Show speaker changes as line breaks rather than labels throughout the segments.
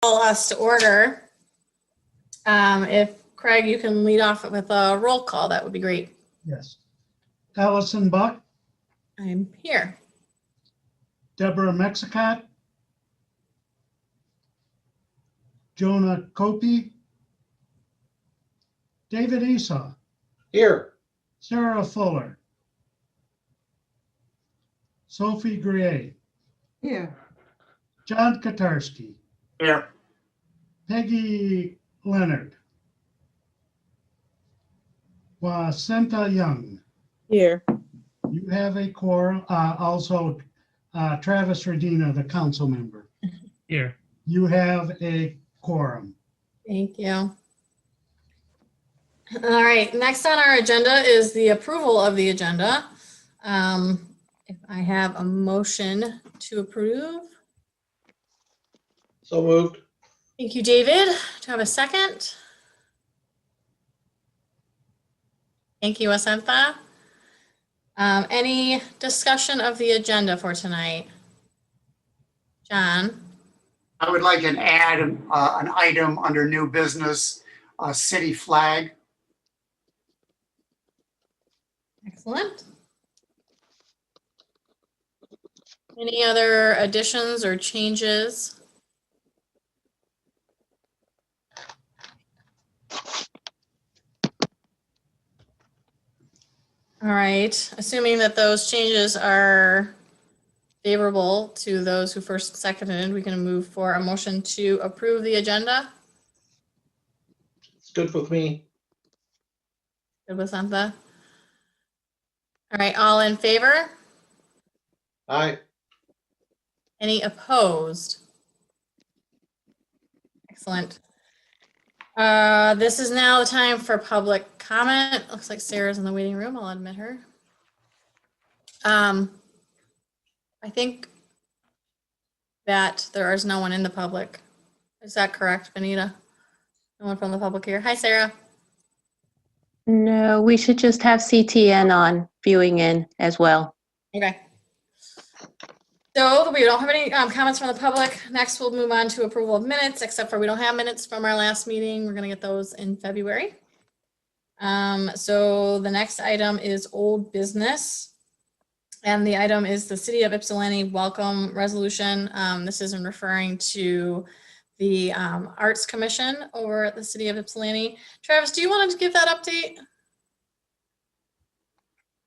call us to order. If Craig, you can lead off with a roll call, that would be great.
Yes. Allison Buck,
I'm here.
Deborah Mexicott, Jonah Copey, David Esau,
Here.
Sarah Fuller, Sophie Grier,
Here.
John Katarski,
Here.
Peggy Leonard, Wasenta Young.
Here.
You have a quorum. Also, Travis Redina, the council member.
Here.
You have a quorum.
Thank you. All right, next on our agenda is the approval of the agenda. If I have a motion to approve.
So moved.
Thank you, David. Do I have a second? Thank you, Asantha. Any discussion of the agenda for tonight? John?
I would like an add, an item under new business, city flag.
Excellent. Any other additions or changes? All right, assuming that those changes are favorable to those who first seconded, we can move for a motion to approve the agenda.
It's good with me.
Good with Santha. All right, all in favor?
Aye.
Any opposed? Excellent. This is now the time for public comment. Looks like Sarah's in the waiting room. I'll admit her. I think that there is no one in the public. Is that correct, Benita? No one from the public here. Hi, Sarah.
No, we should just have CTN on viewing in as well.
Okay. So we don't have any comments from the public. Next, we'll move on to approval of minutes, except for we don't have minutes from our last meeting. We're going to get those in February. So the next item is old business. And the item is the City of Ypsilanti Welcome Resolution. This is in referring to the Arts Commission over at the City of Ypsilanti. Travis, do you want to give that update?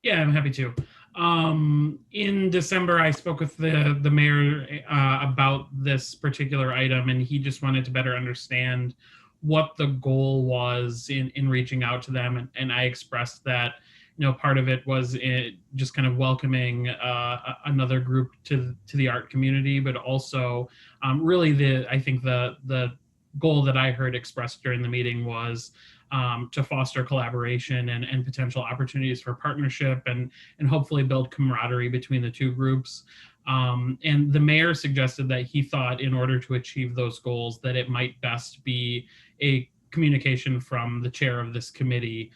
Yeah, I'm happy to. In December, I spoke with the mayor about this particular item, and he just wanted to better understand what the goal was in reaching out to them. And I expressed that, part of it was just kind of welcoming another group to the art community, but also really I think the goal that I heard expressed during the meeting was to foster collaboration and potential opportunities for partnership and hopefully build camaraderie between the two groups. And the mayor suggested that he thought in order to achieve those goals that it might best be a communication from the chair of this committee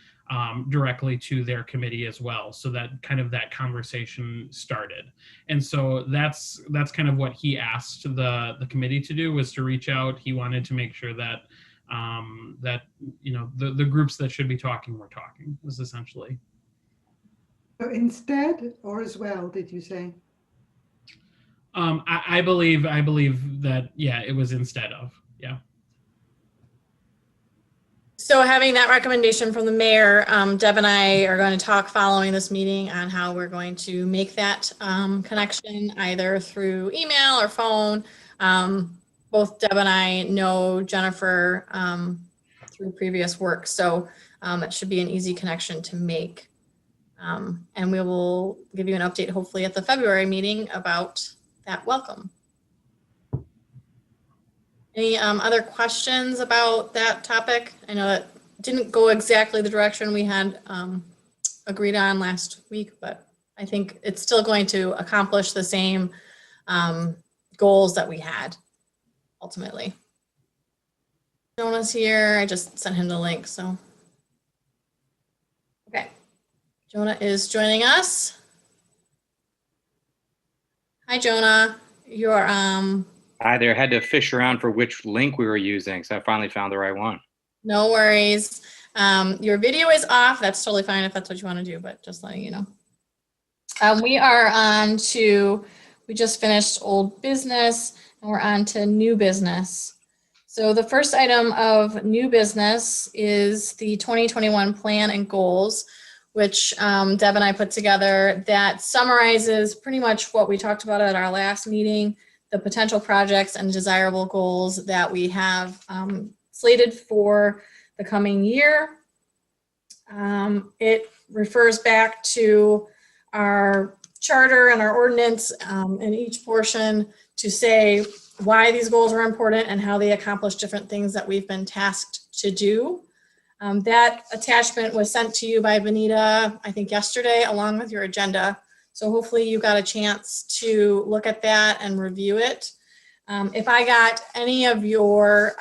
directly to their committee as well, so that kind of that conversation started. And so that's kind of what he asked the committee to do, was to reach out. He wanted to make sure that the groups that should be talking were talking, was essentially.
So instead or as well, did you say?
I believe that, yeah, it was instead of, yeah.
So having that recommendation from the mayor, Deb and I are going to talk following this meeting on how we're going to make that connection, either through email or phone. Both Deb and I know Jennifer through previous work, so it should be an easy connection to make. And we will give you an update hopefully at the February meeting about that welcome. Any other questions about that topic? I know that didn't go exactly the direction we had agreed on last week, but I think it's still going to accomplish the same goals that we had ultimately. Jonah's here. I just sent him the link, so. Okay. Jonah is joining us. Hi, Jonah. You're
Hi there. Had to fish around for which link we were using, so I finally found the right one.
No worries. Your video is off. That's totally fine if that's what you want to do, but just letting you know. We are on to, we just finished old business and we're on to new business. So the first item of new business is the 2021 plan and goals, which Deb and I put together that summarizes pretty much what we talked about at our last meeting, the potential projects and desirable goals that we have slated for the coming year. It refers back to our charter and our ordinance in each portion to say why these goals are important and how they accomplish different things that we've been tasked to do. That attachment was sent to you by Benita, I think yesterday, along with your agenda. So hopefully you got a chance to look at that and review it. If I got any of your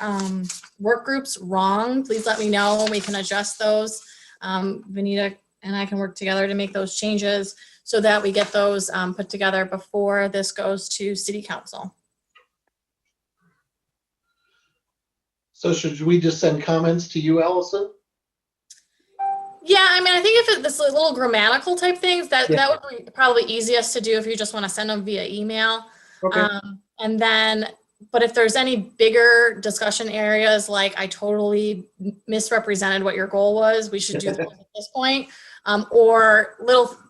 work groups wrong, please let me know. We can adjust those. Benita and I can work together to make those changes so that we get those put together before this goes to City Council.
So should we just send comments to you, Allison?
Yeah, I mean, I think if it's little grammatical type things, that
Yeah.
would be probably easiest to do if you just want to send them via email.
Okay.
And then, but if there's any bigger discussion areas, like I totally misrepresented what your goal was, we should do those at this point. Or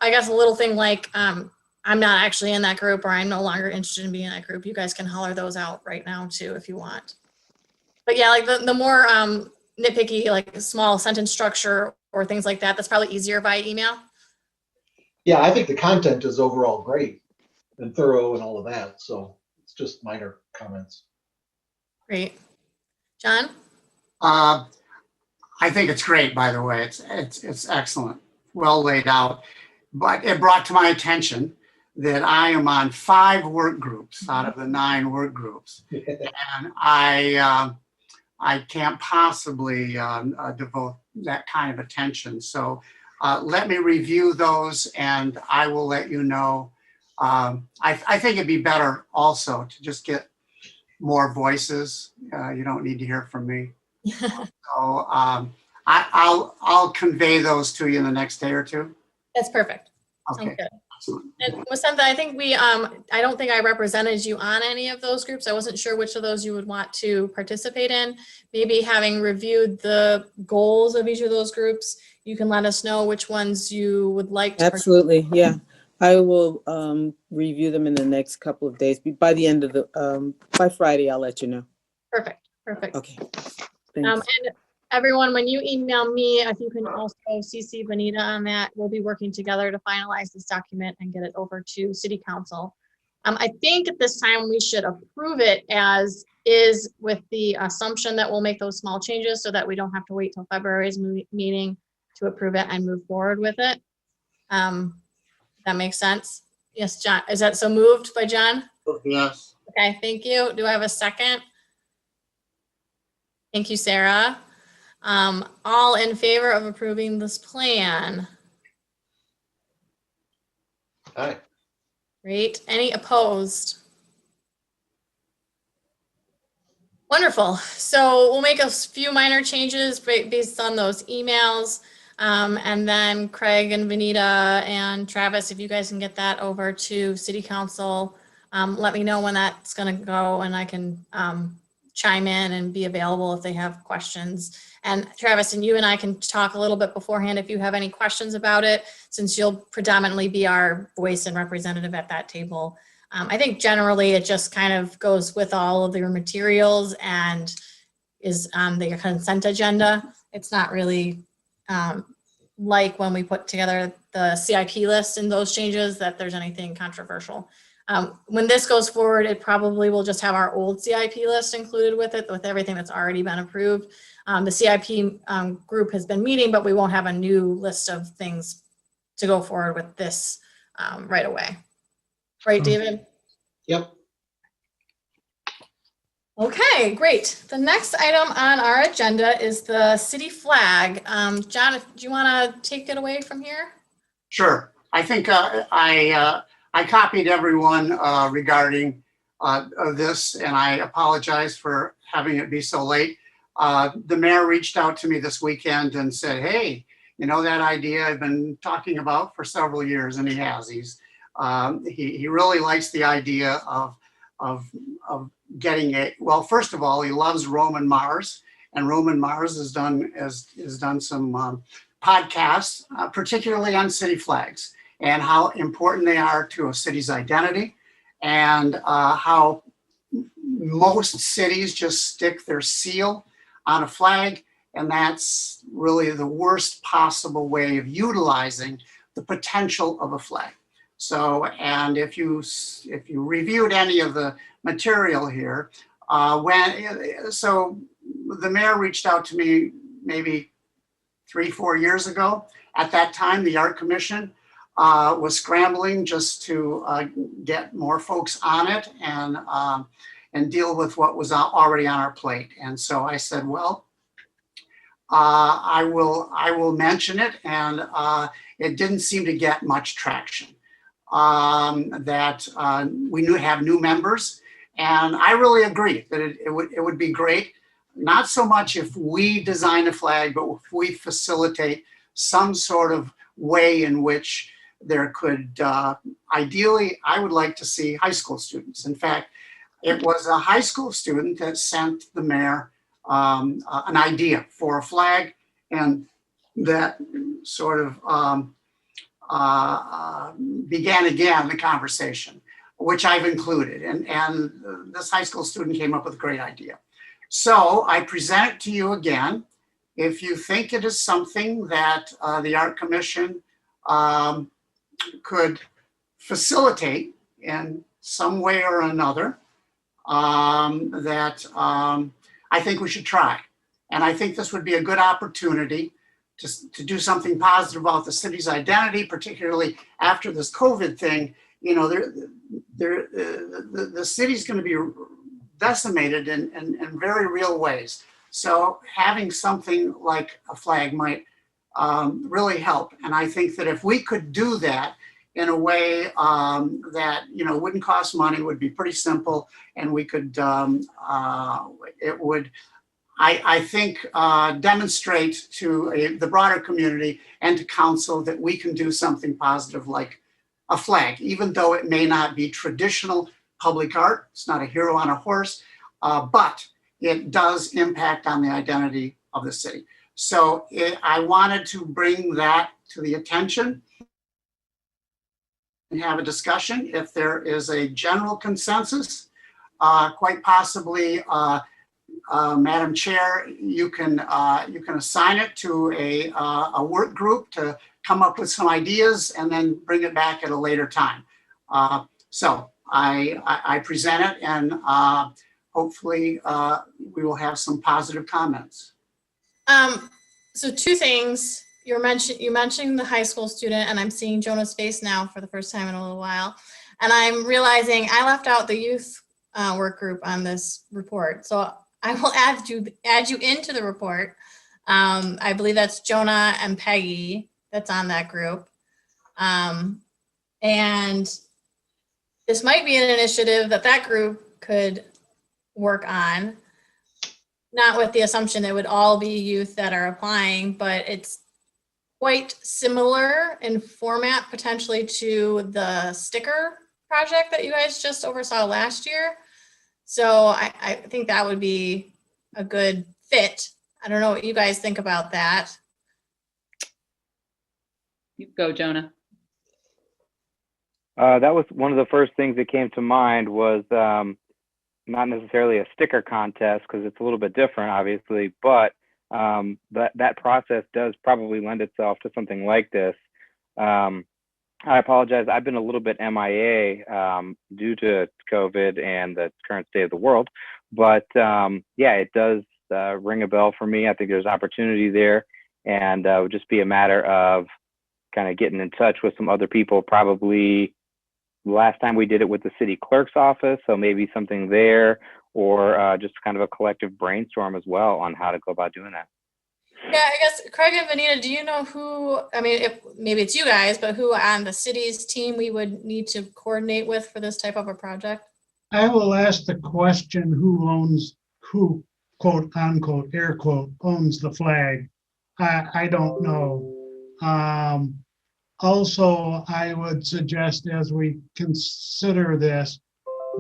I guess a little thing like, I'm not actually in that group, or I'm no longer interested in being in that group. You guys can holler those out right now too, if you want. But yeah, like the more nitpicky, like small sentence structure or things like that, that's probably easier by email.
Yeah, I think the content is overall great and thorough and all of that. So it's just minor comments.
Great. John?
I think it's great, by the way. It's excellent, well laid out. But it brought to my attention that I am on 5 work groups out of the 9 work groups, and I can't possibly devote that kind of attention. So let me review those, and I will let you know. I think it'd be better also to just get more voices. You don't need to hear from me. So I'll convey those to you in the next day or two.
That's perfect.
Okay.
Sounds good.
Excellent.
And Wasantha, I think I don't think I represented you on any of those groups. I wasn't sure which of those you would want to participate in. Maybe having reviewed the goals of each of those groups, you can let us know which ones you would like to
Absolutely, yeah. I will review them in the next couple of days. By the end of by Friday, I'll let you know.
Perfect.
Okay.
And
Thanks.
everyone, when you email me, if you can also CC Benita on that, we'll be working together to finalize this document and get it over to City Council. I think at this time we should approve it as is, with the assumption that we'll make those small changes so that we don't have to wait till February's meeting to approve it and move forward with it. That makes sense. Yes, John, is that so moved by John?
Yes.
Okay, thank you. Do I have a second? Thank you, Sarah. All in favor of approving this plan?
Aye.
Great. Any opposed? Wonderful. So we'll make a few minor changes based on those emails. And then Craig and Benita and Travis, if you guys can get that over to City Council, let me know when that's going to go, and I can chime in and be available if they have questions. And Travis, and you and I can talk a little bit beforehand if you have any questions about it, since you'll predominantly be our voice and representative at that table. I think generally it just kind of goes with all of your materials and is on the consent agenda. It's not really like when we put together the CIP list and those changes that there's anything controversial. When this goes forward, it probably will just have our old CIP list included with it, with everything that's already been approved. The CIP group has been meeting, but we won't have a new list of things to go forward with this right away. Right, David?
Yep.
Okay, great. The next item on our agenda is the city flag. John, do you want to take it away from here?
Sure. I think I copied everyone regarding of this, and I apologize for having it be so late. The mayor reached out to me this weekend and said, hey, you know, that idea I've been talking about for several years, and he has. He really likes the idea of getting it. Well, first of all, he loves Roman Mars, and Roman Mars has done some podcasts, particularly on city flags and how important they are to a city's identity, and how most cities just stick their seal on a flag, and that's really the worst possible way of utilizing the potential of a flag. So, and if you reviewed any of the material here, so the mayor reached out to me maybe 3-4 years ago. At that time, the Art Commission was scrambling just to get more folks on it and deal with what was already on our plate. And so I said, well, I will mention it, and it didn't seem to get much traction. That we have new members, and I really agree that it would be great, not so much if we design a flag, but if we facilitate some sort of way in which there could, ideally, I would like to see high school students. In fact, it was a high school student that sent the mayor an idea for a flag, and that sort of began again the conversation, which I've included. And this high school student came up with a great idea. So I present it to you again. If you think it is something that the Art Commission could facilitate in some way or another, I think we should try. And I think this would be a good opportunity to do something positive about the city's identity, particularly after this COVID thing. You know, the city's going to be decimated in very real ways. So having something like a flag might really help. And I think that if we could do that in a way that, you know, wouldn't cost money, would be pretty simple, and we could, it would, I think, demonstrate to the broader community and to council that we can do something positive like a flag, even though it may not be traditional public art. It's not a hero on a horse, but it does impact on the identity of the city. So I wanted to bring that to the attention and have a discussion. If there is a general consensus, quite possibly, Madam Chair, you can assign it to a work group to come up with some ideas and then bring it back at a later time. So I present it, and hopefully we will have some positive comments.
So two things. You mentioned the high school student, and I'm seeing Jonah's face now for the first time in a little while. And I'm realizing I left out the youth work group on this report. So I will add you into the report. I believe that's Jonah and Peggy that's on that group. And this might be an initiative that group could work on, not with the assumption it would all be youth that are applying, but it's quite similar in format potentially to the sticker project that you guys just oversaw last year. So I think that would be a good fit. I don't know what you guys think about that.
You go, Jonah.
That was one of the first things that came to mind was not necessarily a sticker contest, because it's a little bit different, obviously, but that process does probably lend itself to something like this. I apologize. I've been a little bit MIA due to COVID and the current state of the world, but yeah, it does ring a bell for me. I think there's opportunity there, and it would just be a matter of kind of getting in touch with some other people. Probably last time we did it with the city clerk's office, so maybe something there, or just kind of a collective brainstorm as well on how to go about doing that.
Yeah, I guess, Craig and Vanita, do you know who, I mean, if maybe it's you guys, but who on the city's team we would need to coordinate with for this type of a project?
I will ask the question, who, quote unquote, air quote, owns the flag? I don't know. Also, I would suggest as we consider this,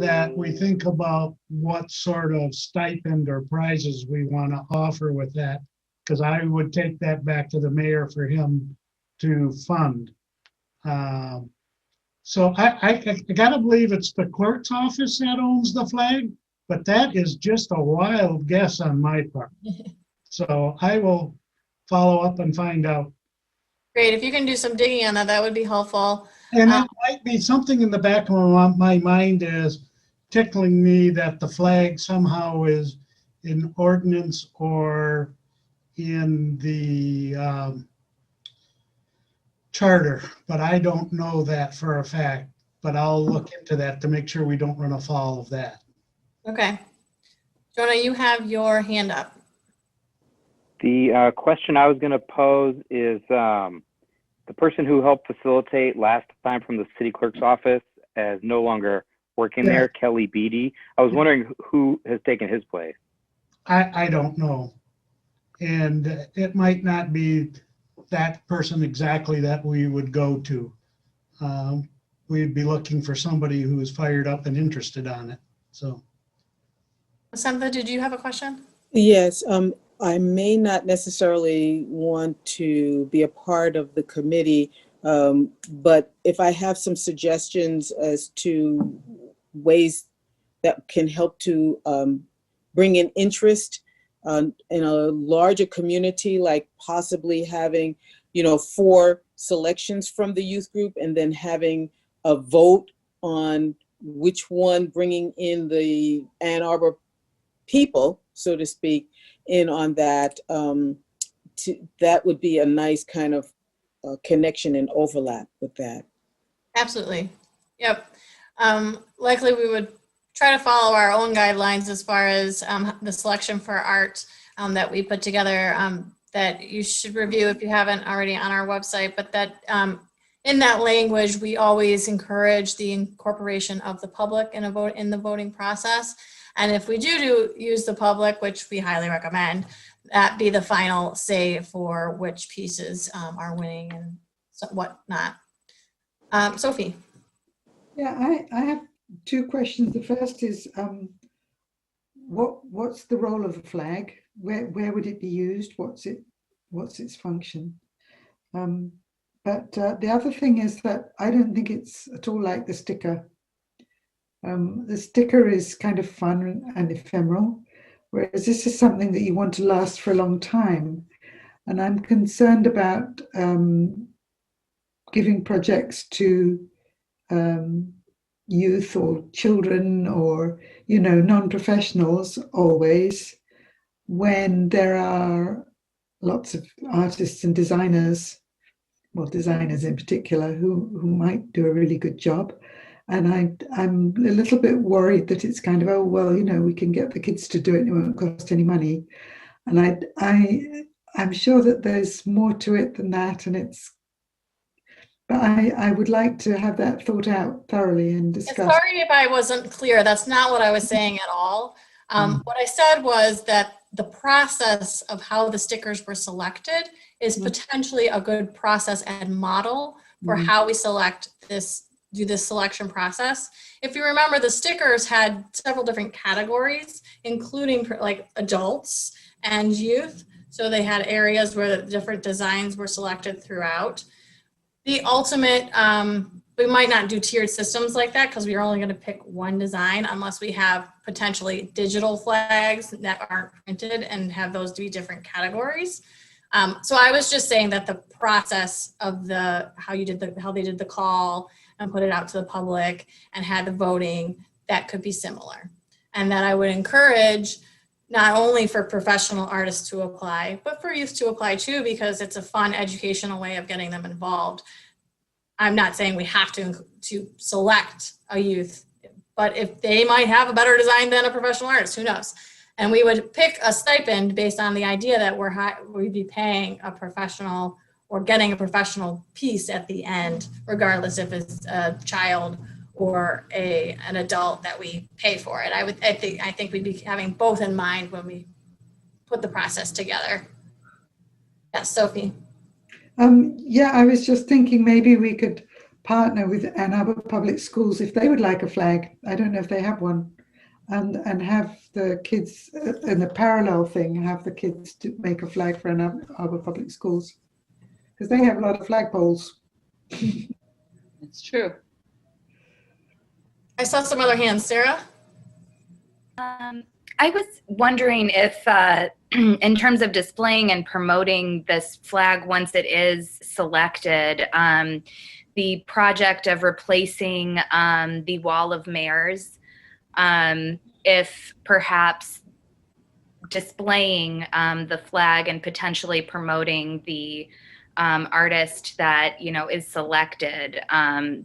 that we think about what sort of stipend or prizes we want to offer with that, because I would take that back to the mayor for him to fund. So I gotta believe it's the clerk's office that owns the flag, but that is just a wild guess on my part. So I will follow up and find out.
Great, if you can do some digging on that, that would be helpful.
And it might be something in the back of my mind is tickling me that the flag somehow is in ordinance or in the charter, but I don't know that for a fact. But I'll look into that to make sure we don't run afoul of that.
Okay. Jonah, you have your hand up.
The question I was going to pose is the person who helped facilitate last time from the city clerk's office is no longer working there, Kelly Beatty. I was wondering who has taken his place.
I don't know. And it might not be that person exactly that we would go to. We'd be looking for somebody who is fired up and interested on it. So.
Samantha, did you have a question?
Yes, I may not necessarily want to be a part of the committee, but if I have some suggestions as to ways that can help to bring in interest in a larger community, like possibly having, 4 selections from the youth group and then having a vote on which one, bringing in the Ann Arbor people, so to speak, in on that, that would be a nice kind of connection and overlap with that.
Absolutely. Yep. Likely we would try to follow our own guidelines as far as the selection for art that we put together that you should review if you haven't already on our website, but that in that language, we always encourage the incorporation of the public in the voting process. And if we do use the public, which we highly recommend, that be the final say for which pieces are winning and whatnot. Sophie.
Yeah, I have 2 questions. The first is, what's the role of the flag? Where would it be used? What's its function? But the other thing is that I don't think it's at all like the sticker. The sticker is kind of fun and ephemeral, whereas this is something that you want to last for a long time. And I'm concerned about giving projects to youth or children or, non-professionals always, when there are lots of artists and designers, well, designers in particular, who might do a really good job. And I'm a little bit worried that it's kind of, oh, well, we can get the kids to do it and it won't cost any money. And I'm sure that there's more to it than that. But I would like to have that thought out thoroughly and discussed.
Sorry if I wasn't clear. That's not what I was saying at all. What I said was that the process of how the stickers were selected is potentially a good process and model for how we do this selection process. If you remember, the stickers had several different categories, including like adults and youth. So they had areas where the different designs were selected throughout. The ultimate, we might not do tiered systems like that because we're only going to pick one design unless we have potentially digital flags that aren't printed and have those to be different categories. So I was just saying that the process of how they did the call and put it out to the public and had the voting, that could be similar. And that I would encourage not only for professional artists to apply, but for youth to apply too, because it's a fun educational way of getting them involved. I'm not saying we have to select a youth, but if they might have a better design than a professional artist, who knows? And we would pick a stipend based on the idea that we'd be paying a professional or getting a professional piece at the end, regardless if it's a child or an adult that we pay for it. I think we'd be having both in mind when we put the process together. Yes, Sophie.
Yeah, I was just thinking maybe we could partner with Ann Arbor Public Schools if they would like a flag. I don't know if they have one, and have the kids in the parallel thing, have the kids to make a flag for Ann Arbor Public Schools, because they have a lot of flagpoles.
It's true.
I saw some other hands. Sarah?
I was wondering if, in terms of displaying and promoting this flag once it is selected, the project of replacing the wall of mayors, if perhaps displaying the flag and potentially promoting the artist that, you know, is selected,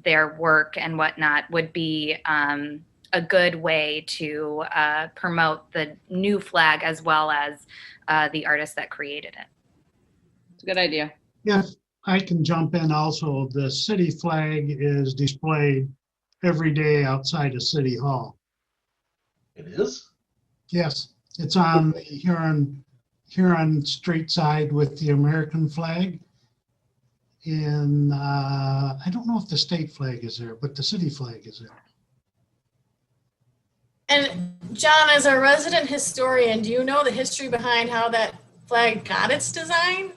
their work and whatnot would be a good way to promote the new flag as well as the artist that created it.
It's a good idea.
If I can jump in also, the city flag is displayed every day outside of City Hall.
It is?
Yes, it's on the Huron street side with the American flag. And I don't know if the state flag is there, but the city flag is there.
And John, as a resident historian, do you know the history behind how that flag got its design?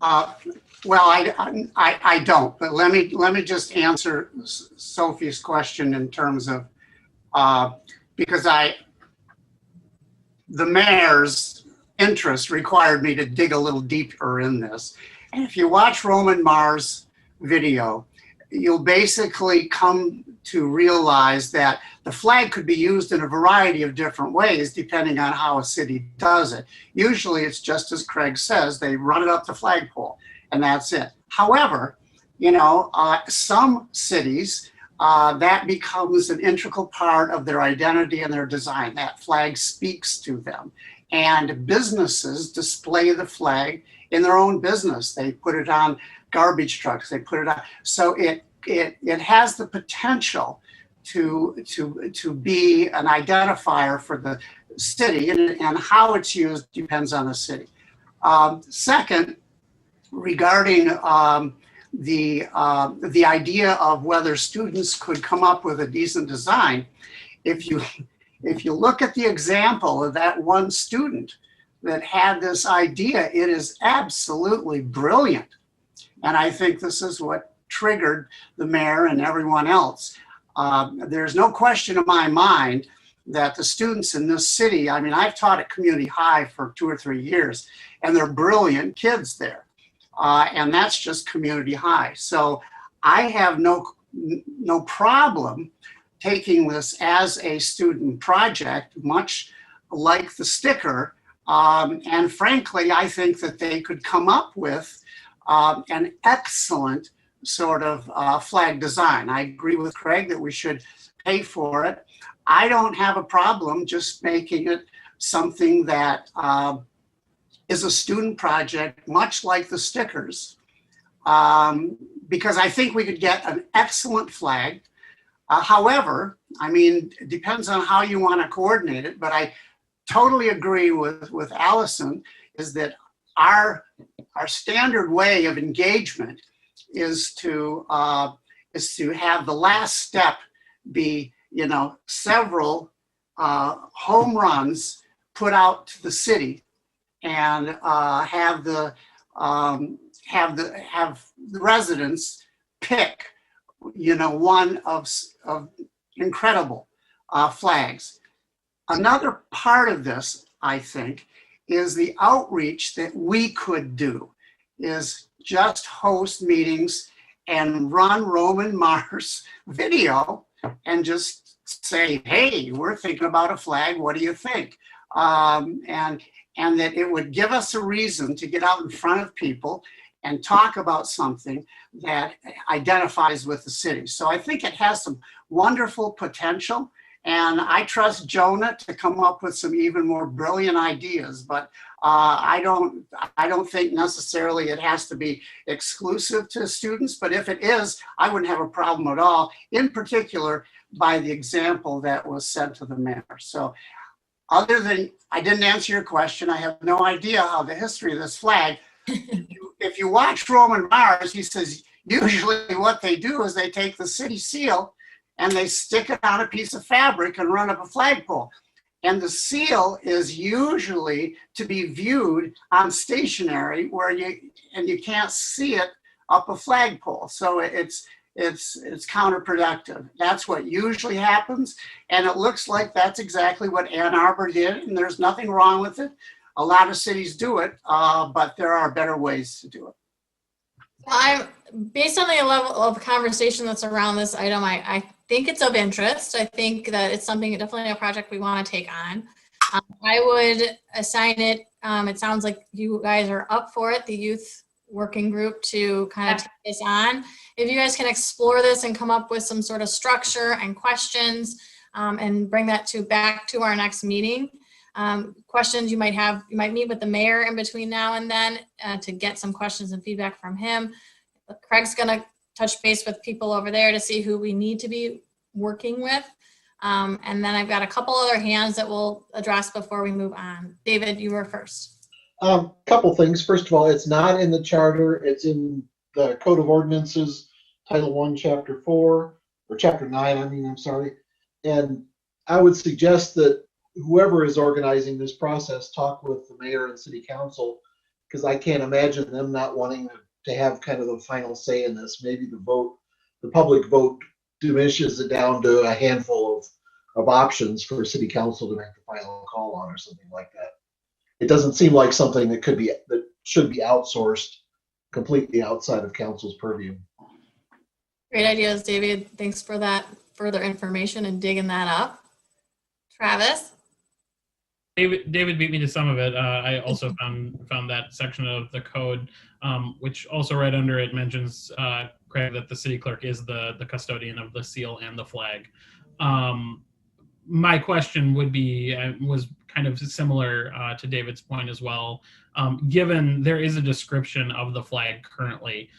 Well, I don't, but let me just answer Sophie's question in terms of, because the mayor's interest required me to dig a little deeper in this. And if you watch Roman Mars' video, you'll basically come to realize that the flag could be used in a variety of different ways depending on how a city does it. Usually it's just as Craig says, they run it up the flagpole and that's it. However, you know, some cities, that becomes an integral part of their identity and their design. That flag speaks to them. And businesses display the flag in their own business. They put it on garbage trucks, they put it on. So it has the potential to be an identifier for the city, and how it's used depends on the city. Second, regarding the idea of whether students could come up with a decent design, if you look at the example of that one student that had this idea, it is absolutely brilliant. And I think this is what triggered the mayor and everyone else. There's no question in my mind that the students in this city, I mean, I've taught at Community High for 2 or 3 years, and they're brilliant kids there. And that's just Community High. So I have no problem taking this as a student project, much like the sticker. And frankly, I think that they could come up with an excellent sort of flag design. I agree with Craig that we should pay for it. I don't have a problem just making it something that is a student project, much like the stickers, because I think we could get an excellent flag. However, I mean, it depends on how you want to coordinate it, but I totally agree with Allison, is that our standard way of engagement is to have the last step be, you know, several home runs put out to the city, and have the residents pick, you know, one of incredible flags. Another part of this, I think, is the outreach that we could do, is just host meetings and run Roman Mars video and just say, hey, we're thinking about a flag, what do you think? And that it would give us a reason to get out in front of people and talk about something that identifies with the city. So I think it has some wonderful potential, And I trust Jonah to come up with some even more brilliant ideas, but I don't think necessarily it has to be exclusive to students, but if it is, I wouldn't have a problem at all, in particular by the example that was sent to the mayor. So other than, I didn't answer your question, I have no idea how the history of this flag, if you watch Roman Mars, he says, usually what they do is they take the city seal and they stick it on a piece of fabric and run up a flagpole. And the seal is usually to be viewed on stationary where you can't see it up a flagpole. So it's counterproductive. That's what usually happens. And it looks like that's exactly what Ann Arbor did. And there's nothing wrong with it. A lot of cities do it, but there are better ways to do it.
Based on the level of conversation that's around this item, I think it's of interest. I think that it's something, definitely a project we want to take on. I would assign it, it sounds like you guys are up for it, the youth working group, to kind of take this on. If you guys can explore this and come up with some sort of structure and questions, and bring that back to our next meeting. Questions you might have, you might meet with the mayor in between now and then to get some questions and feedback from him. Craig's gonna touch base with people over there to see who we need to be working with. And then I've got a couple other hands that we'll address before we move on. David, you were first.
Couple things. First of all, it's not in the charter. It's in the Code of Ordinances, Title 1, Chapter 4, or Chapter 9, I'm sorry. And I would suggest that whoever is organizing this process talk with the mayor and city council, because I can't imagine them not wanting to have kind of the final say in this. Maybe the public vote diminishes it down to a handful of options for city council to make the final call on, or something like that. It doesn't seem like something that should be outsourced completely outside of council's purview.
Great ideas, David. Thanks for that further information and digging that up. Travis?
David beat me to some of it. I also found that section of the code, which also right under it mentions, Craig, that the city clerk is the custodian of the seal and the flag. My question would be, was kind of similar to David's point as well. Given there is a description of the flag currently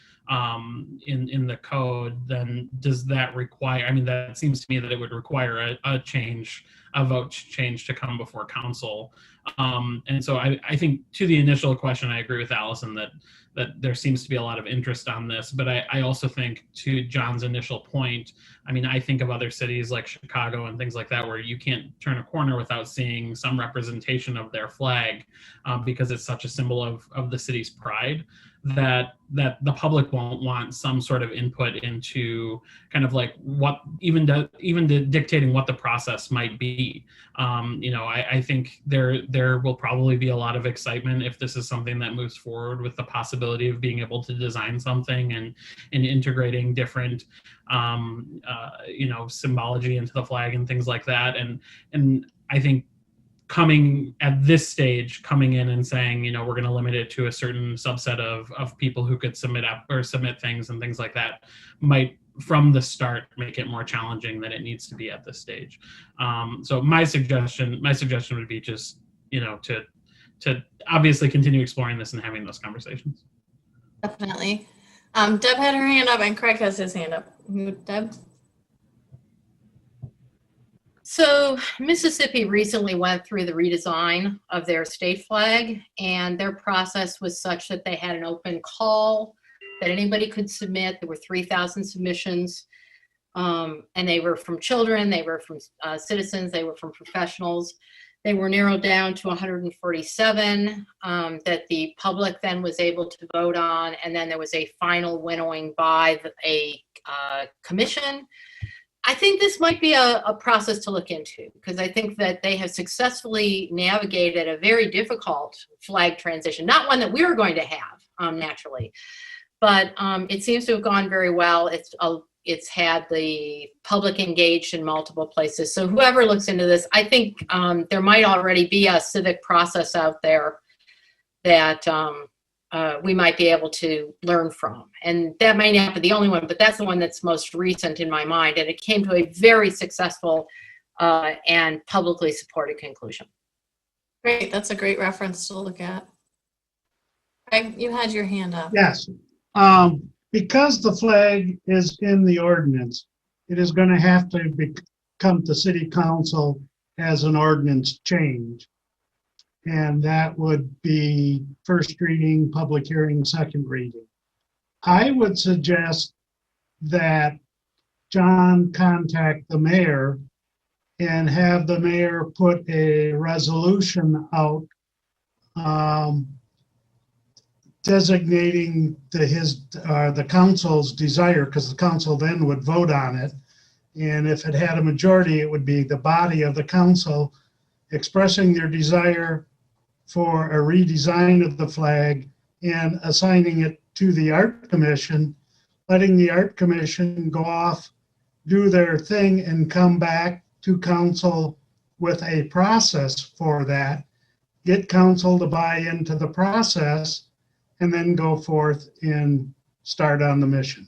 in the code, then does that require, that seems to me that it would require a vote change to come before council. And so I think to the initial question, I agree with Allison that there seems to be a lot of interest on this, but I also think, to John's initial point, I think of other cities like Chicago and things like that, where you can't turn a corner without seeing some representation of their flag, because it's such a symbol of the city's pride, that the public won't want some sort of input into kind of like what even dictating what the process might be. I think there will probably be a lot of excitement if this is something that moves forward, with the possibility of being able to design something and integrating different symbology into the flag and things like that. And I think coming in and saying, we're going to limit it to a certain subset of people who could submit things and things like that, might from the start make it more challenging than it needs to be at this stage. So my suggestion would be just, to obviously continue exploring this and having those conversations.
Definitely. Deb had her hand up and Craig has his hand up. Deb?
So Mississippi recently went through the redesign of their state flag, and their process was such that they had an open call that anybody could submit. There were 3,000 submissions, and they were from children, they were from citizens, they were from professionals. They were narrowed down to 147 that the public then was able to vote on, and then there was a final winnowing by a commission. I think this might be a process to look into, because I think that they have successfully navigated a very difficult flag transition, not one that we were going to have naturally, but it seems to have gone very well. It's had the public engaged in multiple places. So whoever looks into this, I think there might already be a civic process out there that we might be able to learn from. And that may not be the only one, but that's the one that's most recent in my mind. And it came to a very successful and publicly supported conclusion.
Great, that's a great reference to look at. Craig, you had your hand up.
Yes. Because the flag is in the ordinance, it is going to have to come to city council as an ordinance change. And that would be first reading, public hearing, second reading. I would suggest that John contact the mayor and have the mayor put a resolution out designating the council's desire, because the council then would vote on it. And if it had a majority, it would be the body of the council expressing their desire for a redesign of the flag and assigning it to the art commission, letting the art commission go off, do their thing, and come back to council with a process for that, get council to buy into the process, and then go forth and start on the mission.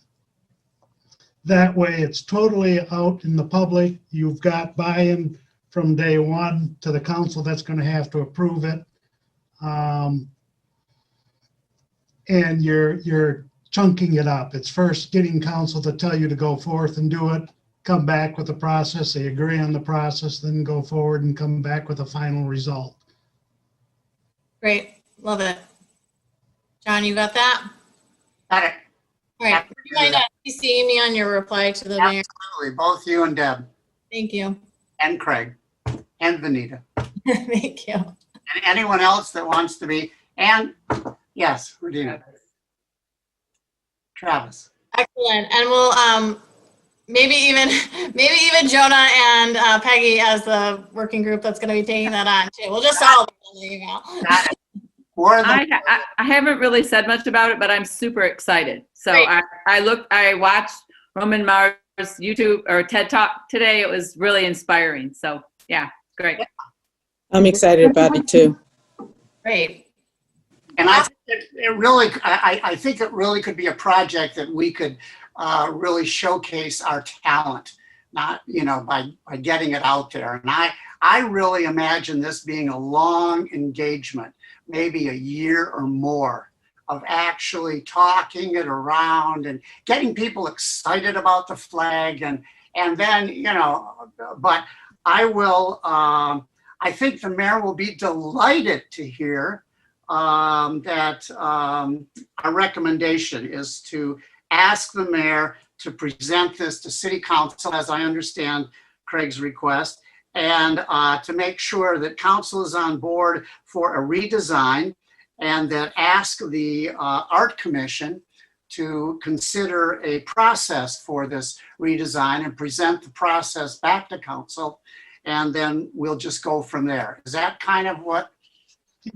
That way it's totally out in the public. You've got buy-in from day one to the council that's going to have to approve it. And you're chunking it up. It's first getting council to tell you to go forth and do it, come back with a process, they agree on the process, then go forward and come back with a final result.
Great, love it. John, you got that?
Got it.
All right, would you mind CCing me on your reply to the mayor?
Absolutely, both you and Deb,
Thank you.
and Craig, and Vanita,
Thank you.
and anyone else that wants to be, and yes, Regina. Travis.
Excellent, and we'll maybe even Jonah and Peggy as the working group that's going to be taking that on too. We'll just all there you go.
I haven't really said much about it, but I'm super excited. So
Great.
I watched Roman Mars YouTube or TED Talk today. It was really inspiring. So yeah, great.
I'm excited about it too.
Great.
And I think I think it really could be a project that we could really showcase our talent, not, by getting it out there. And I really imagine this being a long engagement, maybe a year or more, of actually talking it around and getting people excited about the flag. And then, but I think the mayor will be delighted to hear that our recommendation is to ask the mayor to present this to city council, as I understand Craig's request, and to make sure that council is on board for a redesign, and that ask the art commission to consider a process for this redesign and present the process back to council, and then we'll just go from there. Is that kind of what?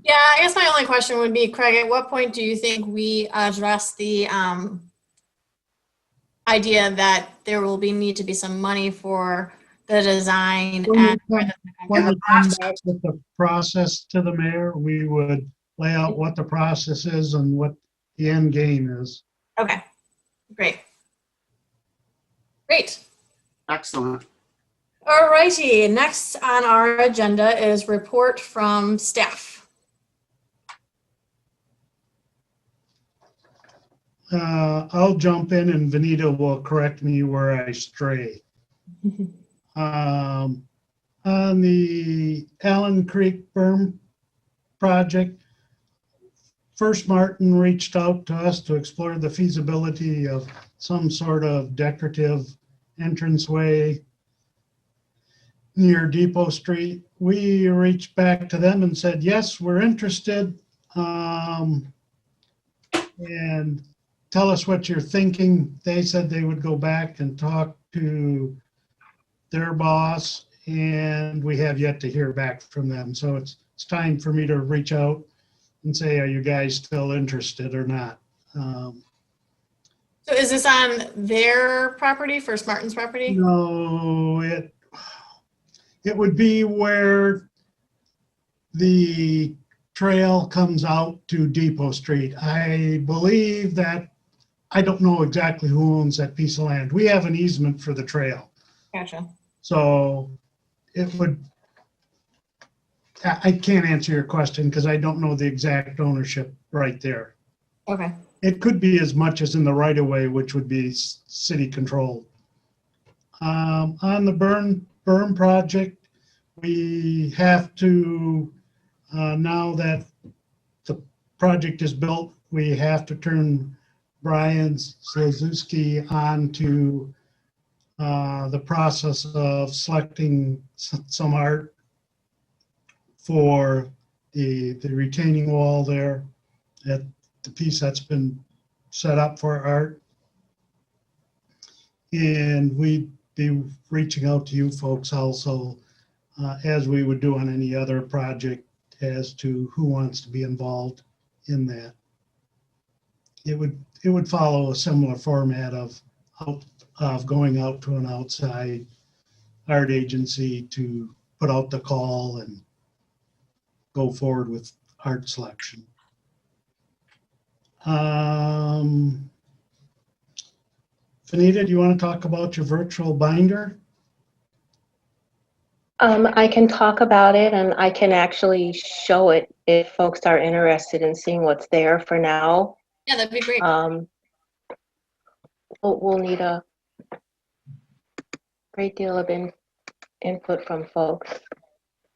Yeah, I guess my only question would be, Craig, at what point do you think we address the idea that there will need to be some money for the design?
When we come back with the process to the mayor, we would lay out what the process is and what the end game is.
Okay, great. Great.
Excellent.
All righty, next on our agenda is report from staff.
I'll jump in and Vanita will correct me where I stray. On the Allen Creek berm project, First Martin reached out to us to explore the feasibility of some sort of decorative entranceway near Depot Street. We reached back to them and said, yes, we're interested. And tell us what you're thinking. They said they would go back and talk to their boss, and we have yet to hear back from them. So it's time for me to reach out and say, are you guys still interested or not?
So is this on their property, First Martin's property?
No, it would be where the trail comes out to Depot Street. I believe that, I don't know exactly who owns that piece of land. We have an easement for the trail.
Gotcha.
So it would, I can't answer your question because I don't know the exact ownership right there.
Okay.
It could be as much as in the right of way, which would be city controlled. On the berm project, we have to, now that the project is built, we have to turn Brian Slazewski on to the process of selecting some art for the retaining wall there at the piece that's been set up for art. And we'd be reaching out to you folks also, as we would do on any other project, as to who wants to be involved in that. It would follow a similar format of going out to an outside art agency to put out the call and go forward with art selection. Fanita, do you want to talk about your virtual binder?
I can talk about it, and I can actually show it if folks are interested in seeing what's there for now.
Yeah, that'd be great.
We'll need a great deal of input from folks.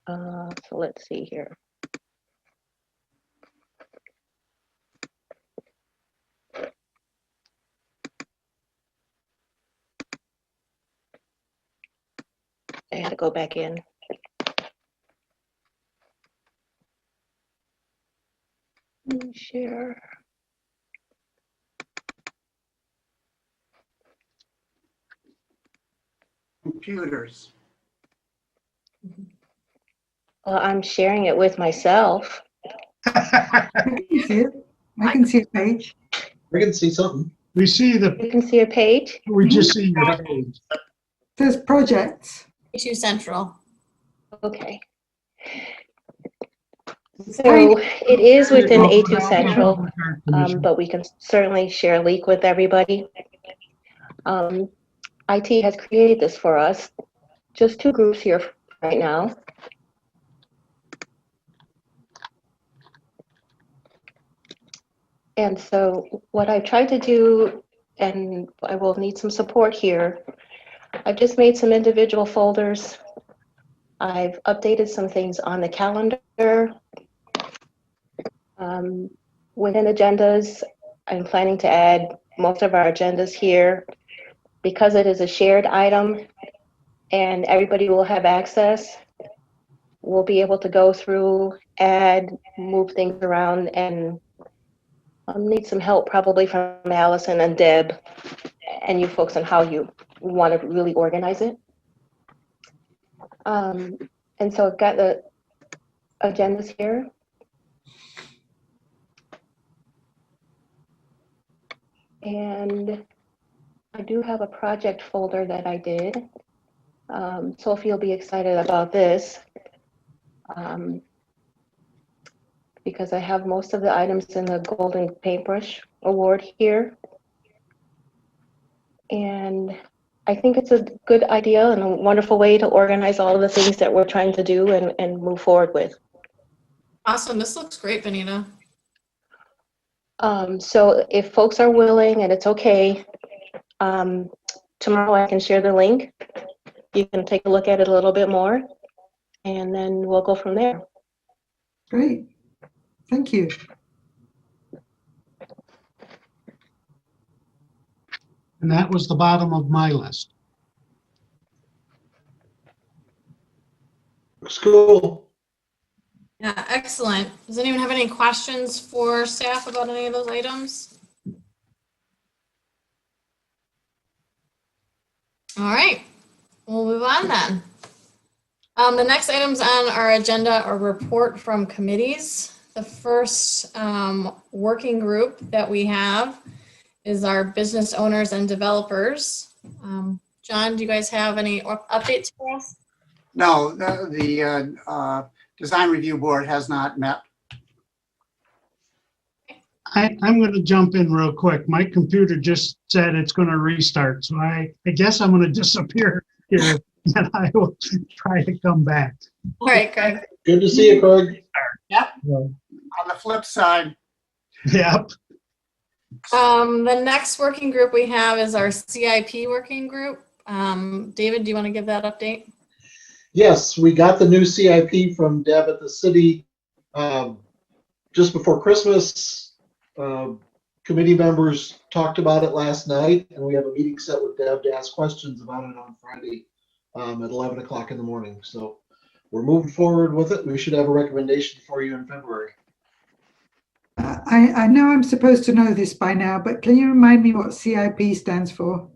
So let's see here. I had to go back in. Share.
Computers.
Well, I'm sharing it with myself.
I can see it. I can see a page.
I can see something.
We see
You can see a page.
we just see your page.
There's projects.
A2 Central.
Okay. So it is within A2 Central, but we can certainly share a link with everybody. IT has created this for us. Just 2 groups here right now. And so what I tried to do, and I will need some support here, I've just made some individual folders. I've updated some things on the calendar. Within agendas, I'm planning to add most of our agendas here. Because it is a shared item and everybody will have access, we'll be able to go through, add, move things around, and I'll need some help probably from Allison and Deb and you folks on how you want to really organize it. And so I've got the agendas here. And I do have a project folder that I did. Sophie will be excited about this because I have most of the items in the Golden Paintbrush Award here. And I think it's a good idea and a wonderful way to organize all of the things that we're trying to do and move forward with.
Awesome. This looks great, Benita.
So if folks are willing and it's okay, tomorrow I can share the link. You can take a look at it a little bit more and then we'll go from there.
Great. Thank you.
And that was the bottom of my list.
Looks cool.
Yeah, excellent. Does anyone have any questions for staff about any of those items? All right, we'll move on then. The next items on our agenda are report from committees. The first working group that we have is our business owners and developers. John, do you guys have any updates for us?
No, the design review board has not met.
I'm going to jump in real quick. My computer just said it's going to restart, so I guess I'm going to disappear here and I will try to come back.
All right, Craig.
Good to see you, Craig.
So,
On the flip side,
yep.
The next working group we have is our CIP working group. David, do you want to give that update?
Yes, we got the new CIP from Deb at the city just before Christmas. Committee members talked about it last night, and we have a meeting set with Deb to ask questions about it on Friday at 11 o'clock in the morning. So we're moving forward with it. We should have a recommendation for you in February.
I know I'm supposed to know this by now, but can you remind me what CIP stands for?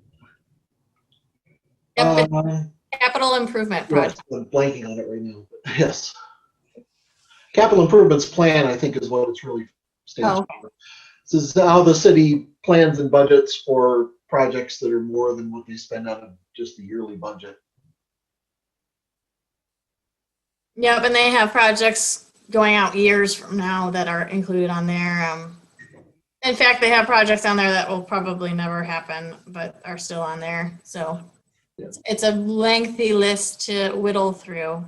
Capital Improvement
Yes,
Project.
I'm blanking on it right now. But yes. Capital Improvements Plan, I think, is what it's really stands for. This is how the city plans and budgets for projects that are more than what they spend out of just the yearly budget.
Yep, and they have projects going out years from now that are included on there. In fact, they have projects on there that will probably never happen, but are still on there. So it's a lengthy list to whittle through.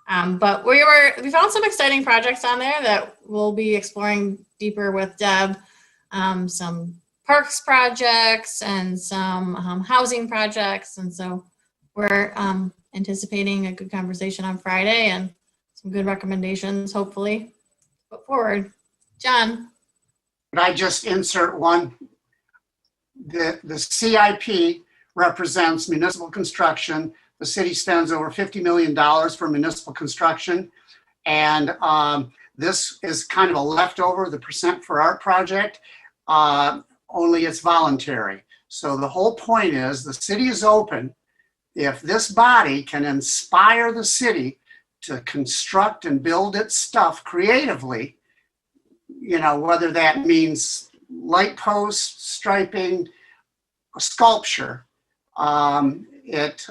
But we found some exciting projects on there that we'll be exploring deeper with Deb. Some parks projects and some housing projects. And so we're anticipating a good conversation on Friday and some good recommendations, hopefully, put forward. John.
could I just insert one? The CIP represents municipal construction. The city spends over $50 million for municipal construction. And this is kind of a leftover, the percent for art project, only it's voluntary. So the whole point is the city is open. If this body can inspire the city to construct and build its stuff creatively, you know, whether that means light posts, striping, sculpture, it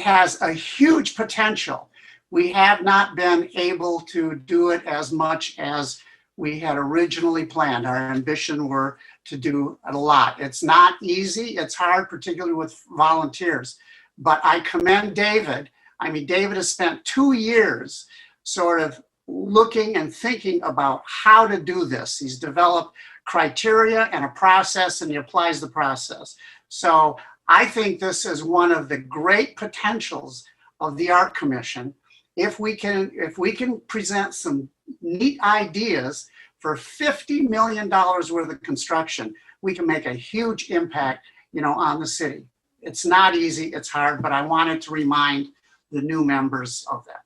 has a huge potential. We have not been able to do it as much as we had originally planned. Our ambition were to do a lot. It's not easy. It's hard, particularly with volunteers. But I commend David. I mean, David has spent 2 years sort of looking and thinking about how to do this. He's developed criteria and a process, and he applies the process. So I think this is one of the great potentials of the Art Commission. If we can present some neat ideas for $50 million worth of construction, we can make a huge impact, you know, on the city. It's not easy, it's hard, but I wanted to remind the new members of that.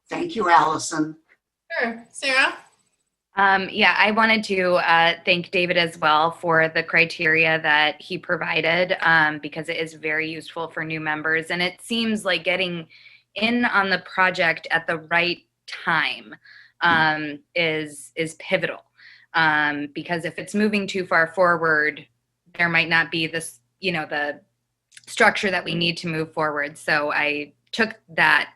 Thank you, Allison.
Sure. Sarah?
Yeah, I wanted to thank David as well for the criteria that he provided because it is very useful for new members. And it seems like getting in on the project at the right time is pivotal because if it's moving too far forward, there might not be this, you know, the structure that we need to move forward. So I took that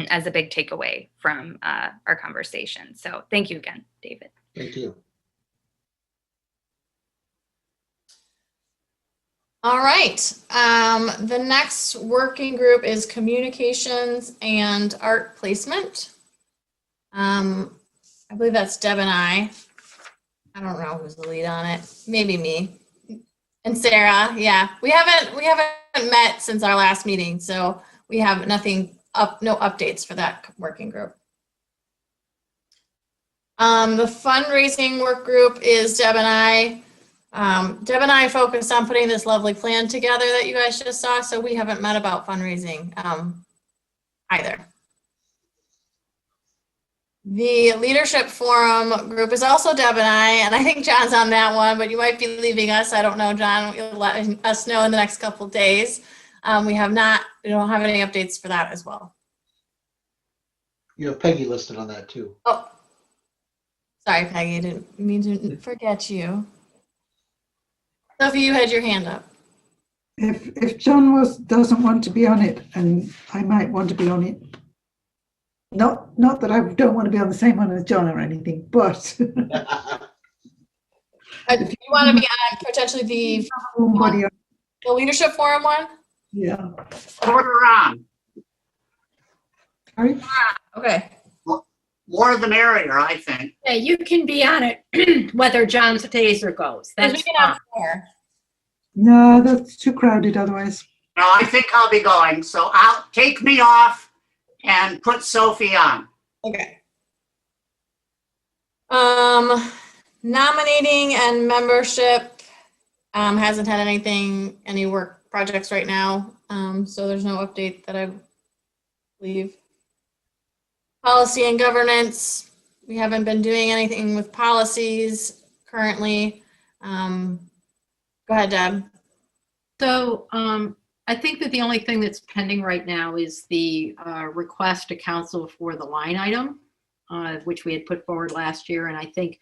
as a big takeaway from our conversation. So thank you again, David.
Thank you.
All right. The next working group is communications and art placement. I believe that's Deb and I. I don't know who's the lead on it. Maybe me and Sarah. Yeah, we haven't met since our last meeting, so we have no updates for that working group. The fundraising work group is Deb and I. Deb and I focused on putting this lovely plan together that you guys just saw, so we haven't met about fundraising either. The leadership forum group is also Deb and I think John's on that one, but you might be leaving us. I don't know, John. You'll let us know in the next couple of days. We don't have any updates for that as well.
You have Peggy listed on that too.
Oh, sorry, Peggy. I didn't mean to forget you. Sophie, you had your hand up.
If John doesn't want to be on it, and I might want to be on it. Not that I don't want to be on the same one as John or anything, but
Do you want to be on potentially the leadership forum one?
Yeah.
Put her on.
Sorry?
Okay.
More the merrier, I think.
Yeah, you can be on it, whether John Taser goes.
Because we
That's
can
fine.
have 4.
No, that's too crowded otherwise.
No, I think I'll be going, so I'll take me off and put Sophie on.
Okay. Nominating and membership hasn't had any work projects right now. So there's no update that I believe. Policy and governance, we haven't been doing anything with policies currently. Go ahead, Deb.
So I think that the only thing that's pending right now is the request to council for the line item, which we had put forward last year. And I think,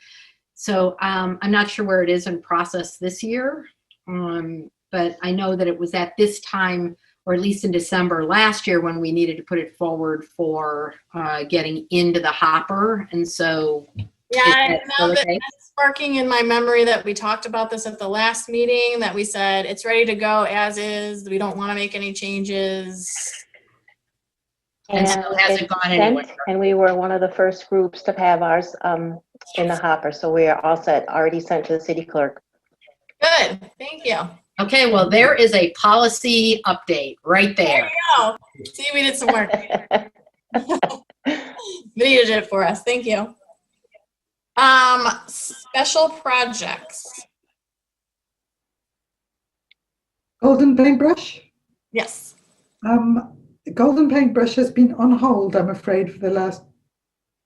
so I'm not sure where it is in process this year, but I know that it was at this time, or at least in December last year, when we needed to put it forward for getting into the hopper. And so
Yeah, now that
okay?
it's sparking in my memory that we talked about this at the last meeting, that we said it's ready to go as is. We don't want to make any changes.
And
And
still hasn't
it's
gone
sent,
anywhere.
and we were one of the first groups to have ours in the hopper. So we are all set, already sent to the city clerk.
Good, thank you.
Okay, well, there is a policy update right
There
there.
you go. See, we did some work. Video did it for us. Thank you. Special projects.
Golden paintbrush?
Yes.
The golden paintbrush has been on hold, I'm afraid,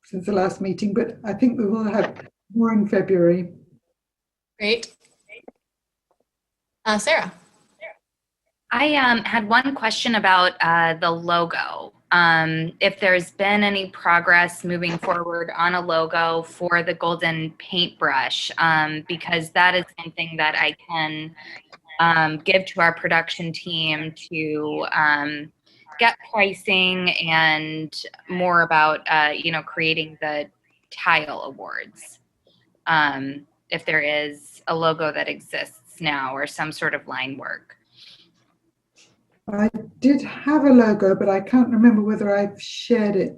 since the last meeting, but I think we will have more in February.
Great. Sarah.
I had one question about the logo. If there's been any progress moving forward on a logo for the golden paintbrush, because that is something that I can give to our production team to get pricing and more about, creating the tile awards. If there is a logo that exists now or some sort of line work.
I did have a logo, but I can't remember whether I've shared it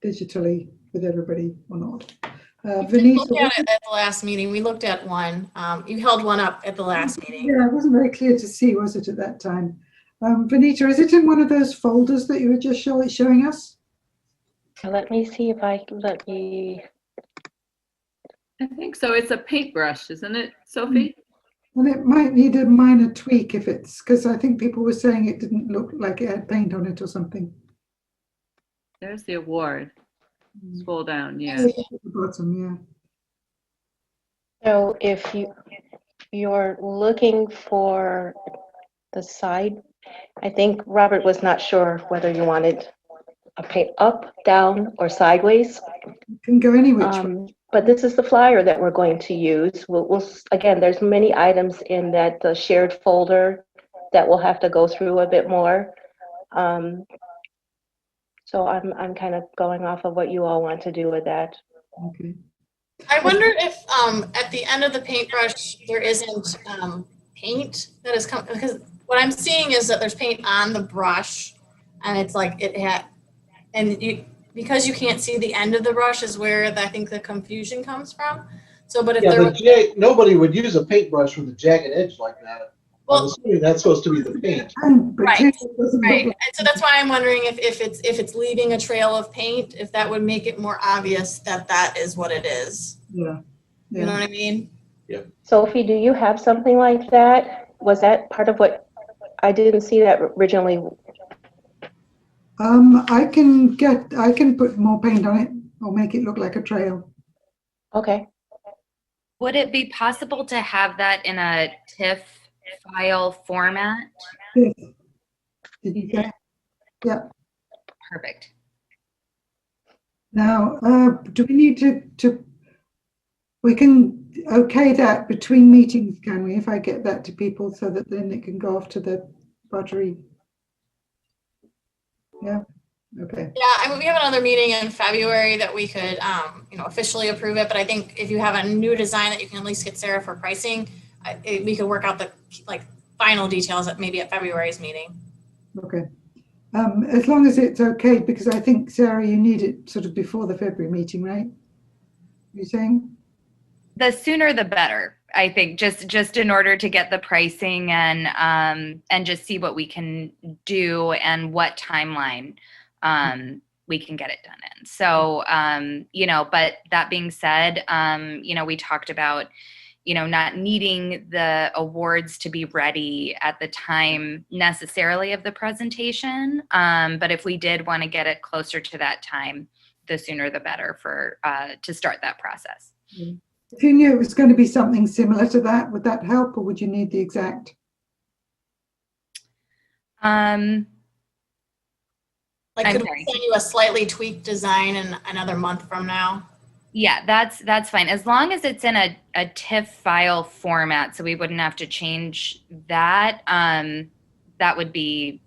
digitally with everybody or not.
We
Vanita,
looked at it at the last meeting. We looked at one. You held one up at the last meeting.
yeah, it wasn't very clear to see, was it, at that time? Vanita, is it in one of those folders that you were just showing us?
Let me see if I
I think so. It's a paintbrush, isn't it, Sophie?
And it might need a minor tweak if it's, because I think people were saying it didn't look like it had paint on it or something.
There's the award. Scroll down, yeah.
At the bottom,
So if you're looking for the side, I think Robert was not sure whether you wanted a paint up, down, or sideways.
It can go any which way.
But this is the flyer that we're going to use. We'll again, there's many items in that shared folder that we'll have to go through a bit more. So I'm kind of going off of what you all want to do with that.
Okay.
I wonder if at the end of the paintbrush there isn't paint that is coming, because what I'm seeing is that there's paint on the brush, and it's like because you can't see the end of the brush is where I think the confusion comes from. So, but if there was,
nobody would use a paintbrush with a jagged edge like that. I'm assuming that's supposed to be the paint.
Right. And so that's why I'm wondering if it's leaving a trail of paint, if that would make it more obvious that that is what it is.
Yeah.
You know what I mean?
Yeah.
Sophie, do you have something like that? Was that part of what, I didn't see that originally.
I can put more paint on it or make it look like a trail.
Okay.
Would it be possible to have that in a TIFF file format?
Yes. Did you get? Yeah.
Perfect.
Now, do we need to we can okay that between meetings, can we, if I get that to people so that then it can go off to the battery? Yeah. Okay.
Yeah, I mean, we have another meeting in February that we could, officially approve it. But I think if you have a new design that you can at least get Sarah for pricing, we could work out the final details maybe at February's meeting.
Okay. As long as it's okay, because I think, Sarah, you need it sort of before the February meeting, right? You're saying?
The sooner the better, I think, just in order to get the pricing and just see what we can do and what timeline we can get it done in. So, but that being said, we talked about, not needing the awards to be ready at the time necessarily of the presentation. But if we did want to get it closer to that time, the sooner the better for to start that process.
If you knew it was going to be something similar to that, would that help, or would you need the exact?
Like,
I'm
could
sorry.
we send you a slightly tweaked design in another month from now?
Yeah, that's fine. As long as it's in a TIFF file format, so we wouldn't have to change that. That would be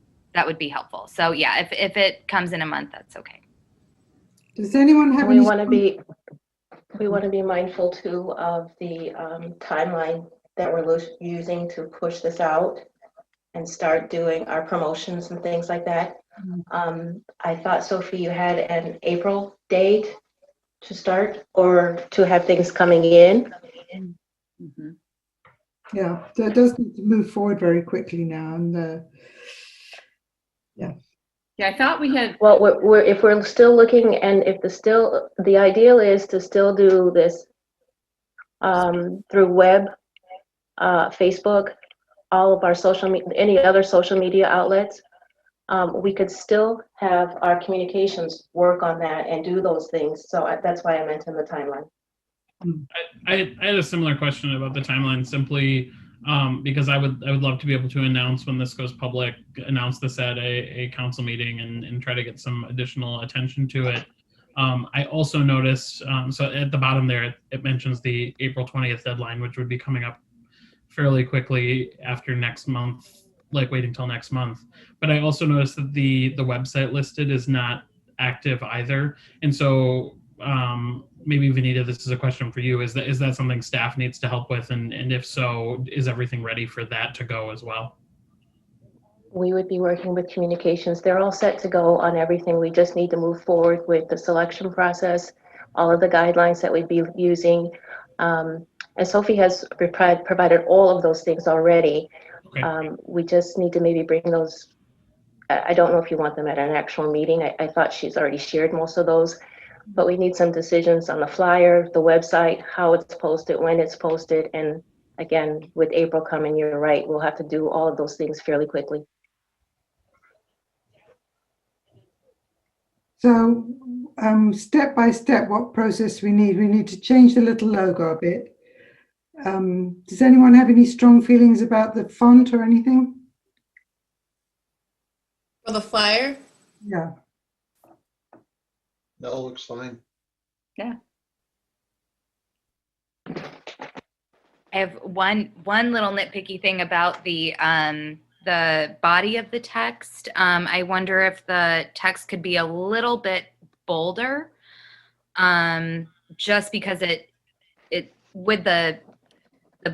helpful. So yeah, if it comes in a month, that's okay.
Does anyone have
We
any?
want to be mindful too of the timeline that we're using to push this out and start doing our promotions and things like that. I thought, Sophie, you had an April date to start or to have things coming in.
Mm-hmm.
Yeah, so it does need to move forward very quickly now, and
Yeah, I thought we had.
Well, if we're still looking, and if the ideal is to still do this through web, Facebook, all of our any other social media outlets, we could still have our communications work on that and do those things. So that's why I mentioned the timeline.
I had a similar question about the timeline, simply because I would love to be able to announce when this goes public, announce this at a council meeting and try to get some additional attention to it. I also noticed, so at the bottom there, it mentions the April 20th deadline, which would be coming up fairly quickly after next month, like waiting till next month. But I also noticed that the website listed is not active either. And so maybe Vanita, this is a question for you. Is that something staff needs to help with? And if so, is everything ready for that to go as well?
We would be working with communications. They're all set to go on everything. We just need to move forward with the selection process, all of the guidelines that we'd be using. And Sophie has provided all of those things already.
Okay.
We just need to maybe bring those. I don't know if you want them at an actual meeting. I thought she's already shared most of those, but we need some decisions on the flyer, the website, how it's posted, when it's posted. And again, with April coming, you're right, we'll have to do all of those things fairly quickly.
so step by step, what process we need? We need to change the little logo a bit. Does anyone have any strong feelings about the font or anything?
For the flyer?
Yeah.
That looks fine.
Yeah.
I have one little nitpicky thing about the body of the text. I wonder if the text could be a little bit bolder, just because it with the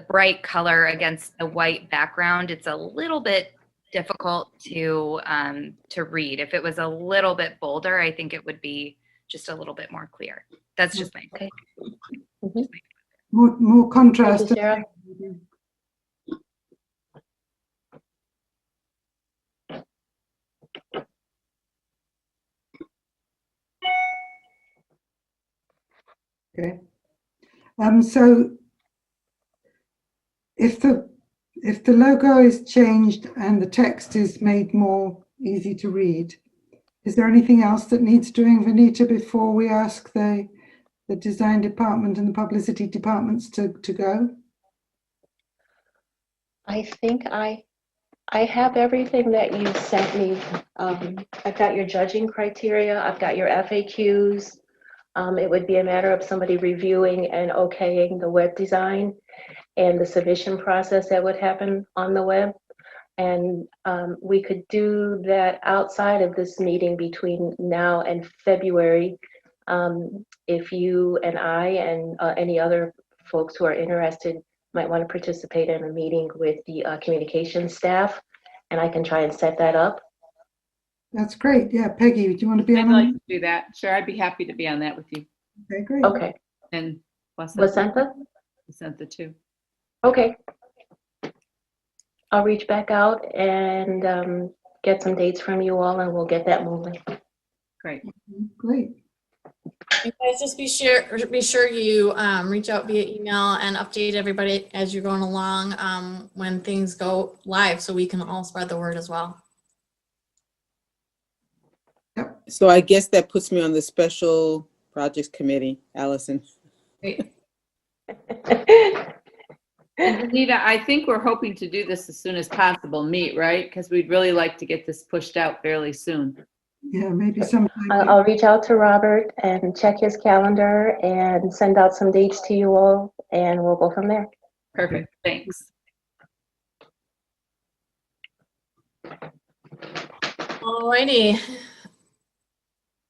bright color against the white background, it's a little bit difficult to read. If it was a little bit bolder, I think it would be just a little bit more clear. That's just my
Okay.
More contrast.
Thank you, Sarah.
Okay. So if the logo is changed and the text is made more easy to read, is there anything else that needs doing, Vanita, before we ask the design department and the publicity departments to go?
I think I have everything that you sent me. I've got your judging criteria. I've got your FAQs. It would be a matter of somebody reviewing and okaying the web design and the submission process that would happen on the web. And we could do that outside of this meeting between now and February. If you and I and any other folks who are interested might want to participate in a meeting with the communications staff, and I can try and set that up
That's great. Yeah, Peggy, do you want to be
I'd
on?
like to do that. Sure, I'd be happy to be on that with you.
Okay, great.
Okay,
And
Placenta?
Placenta too.
Okay. I'll reach back out and get some dates from you all, and we'll get that moving.
Great.
Great.
You guys just be sure you reach out via email and update everybody as you're going along when things go live, so we can all spread the word as well.
So I guess that puts me on the special projects committee, Allison.
Great.
And Anita, I think we're hoping to do this as soon as possible, meet, right? Because we'd really like to get this pushed out fairly soon.
Yeah, maybe sometime.
I'll reach out to Robert and check his calendar and send out some dates to you all, and we'll go from there.
Perfect, thanks.
Alrighty.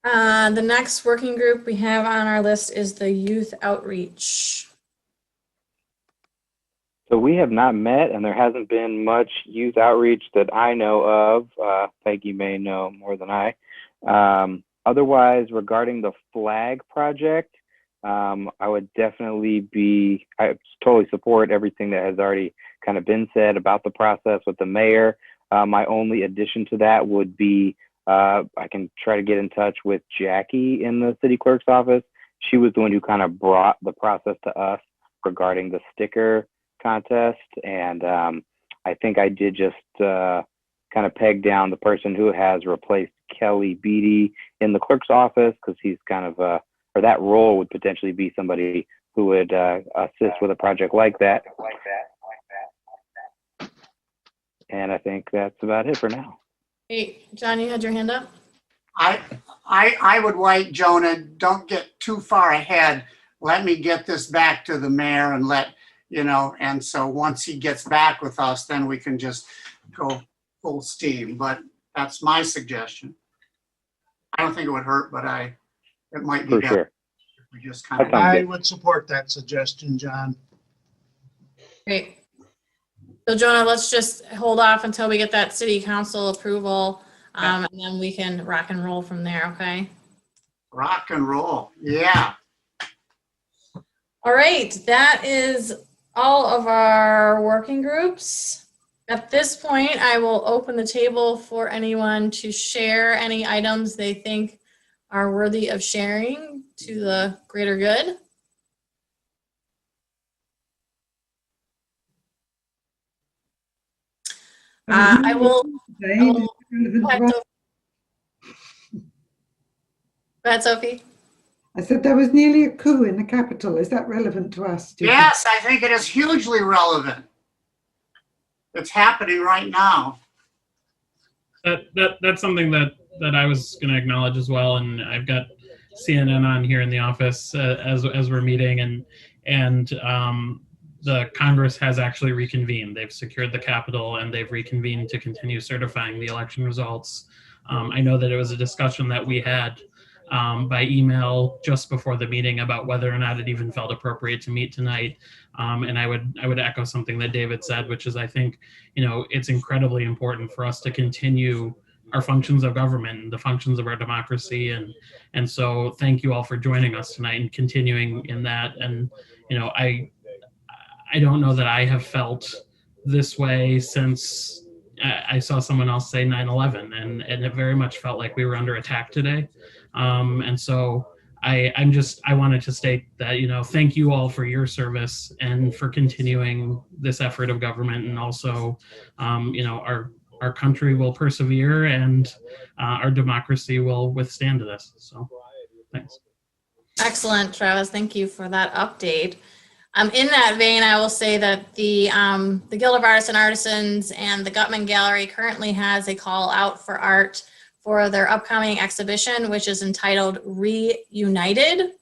The next working group we have on our list is the youth outreach.
So we have not met, and there hasn't been much youth outreach that I know of. Peggy may know more than I. Otherwise, regarding the flag project, I would definitely I totally support everything that has already kind of been said about the process with the mayor. My only addition to that would be I can try to get in touch with Jackie in the city clerk's office. She was the one who kind of brought the process to us regarding the sticker contest, and I think I did just kind of peg down the person who has replaced Kelly Beatty in the clerk's office, because he's kind of or that role would potentially be somebody who would assist with a project like that. And I think that's about it for now.
Hey, John, you had your hand up?
I would wait, Jonah. Don't get too far ahead. Let me get this back to the mayor and and so once he gets back with us, then we can just go full steam. But that's my suggestion. I don't think it would hurt, but it might be
For
better.
sure.
If we just kind of.
I would support that suggestion, John.
Great. So Jonah, let's just hold off until we get that city council approval, and then we can rock and roll from there, okay?
Rock and roll, yeah.
All right, that is all of our working groups. At this point, I will open the table for anyone to share any items they think are worthy of sharing to the greater good. I will. Go ahead, Sophie.
I said there was nearly a coup in the capital. Is that relevant to us?
Yes, I think it is hugely relevant. It's happening right now.
That's something that I was going to acknowledge as well, and I've got CNN on here in the office as we're meeting, and the Congress has actually reconvened. They've secured the Capitol, and they've reconvened to continue certifying the election results. I know that it was a discussion that we had by email just before the meeting about whether or not it even felt appropriate to meet tonight. And I would echo something that David said, which is I think, it's incredibly important for us to continue our functions of government and the functions of our democracy. And so thank you all for joining us tonight and continuing in that. And, I don't know that I have felt this way since I saw someone else say 9/11, and it very much felt like we were under attack today. And so I wanted to state that, thank you all for your service and for continuing this effort of government. And also, our country will persevere, and our democracy will withstand this. So thanks.
Excellent, Travis. Thank you for that update. In that vein, I will say that the Guild of Artists and Artisans and the Gutman Gallery currently has a call out for art for their upcoming exhibition, which is entitled Reunited.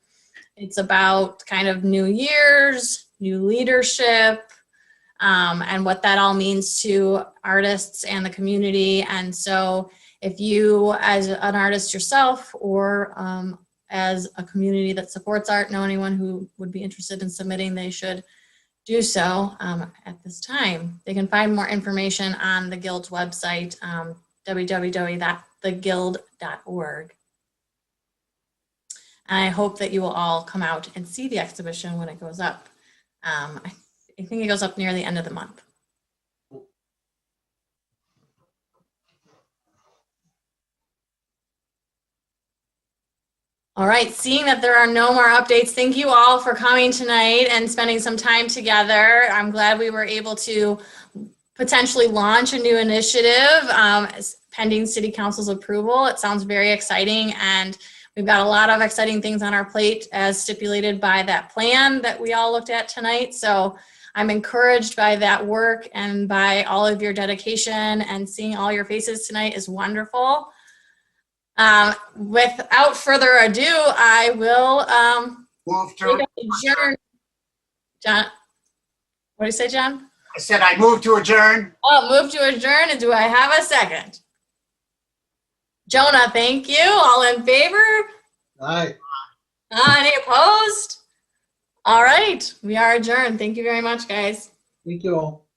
It's about kind of new years, new leadership, and what that all means to artists and the community. And so if you, as an artist yourself, or as a community that supports art, know anyone who would be interested in submitting, they should do so at this time. They can find more information on the Guild's website, thegilde.org. And I hope that you will all come out and see the exhibition when it goes up. I think it goes up near the end of the month. All right, seeing that there are no more updates, thank you all for coming tonight and spending some time together. I'm glad we were able to potentially launch a new initiative pending City Council's approval. It sounds very exciting, and we've got a lot of exciting things on our plate as stipulated by that plan that we all looked at tonight. So I'm encouraged by that work and by all of your dedication, and seeing all your faces tonight is wonderful. Without further ado, I will
Move to,
adjourn. John, what do you say, John?
I said I move to adjourn.
Oh, move to adjourn, and do I have a second? Jonah, thank you. All in favor?
Aye.
Any opposed? All right, we are adjourned. Thank you very much, guys.
Thank you all.